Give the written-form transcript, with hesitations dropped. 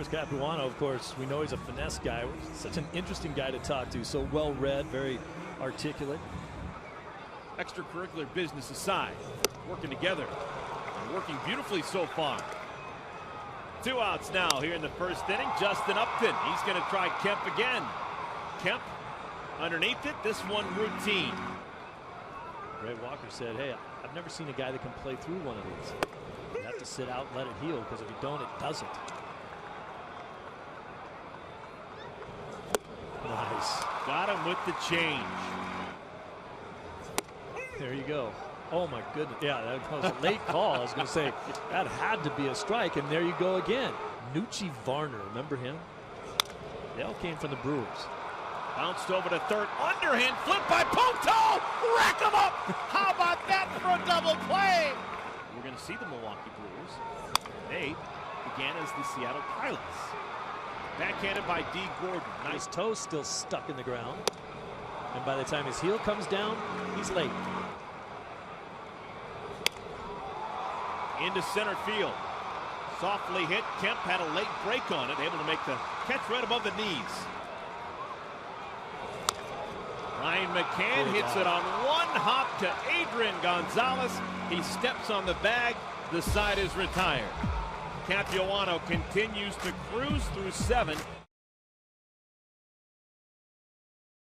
Chris Capuano, of course, we know he's a finesse guy. Such an interesting guy to talk to. So well-read, very articulate. Extracurricular business aside, working together and working beautifully so far. 2 outs now here in the first inning. Justin Upton, he's going to try Kemp again. Kemp underneath it, this one routine. Ray Walker said, hey, I've never seen a guy that can play through one of these. You have to sit out and let it heal, because if you don't, it doesn't. Nice. Got him with the change. There you go. Oh my goodness. Yeah, that was a late call. I was going to say that had to be a strike, and there you go again. Nucci Varner, remember him? They all came from the Brewers. Bounced over to third, underhand flip by Poto! Rack him up! How about that for a double play? We're going to see the Milwaukee Brewers. They began as the Seattle Pilots. Backhanded by D. Gordon. Nice toe still stuck in the ground. And by the time his heel comes down, he's late. Into center field. Softly hit. Kemp had a late break on it, able to make the catch right above the knees. Ryan McCann hits it on one hop to Adrian Gonzalez. He steps on the bag. The side is retired. Capuano continues to cruise through 7.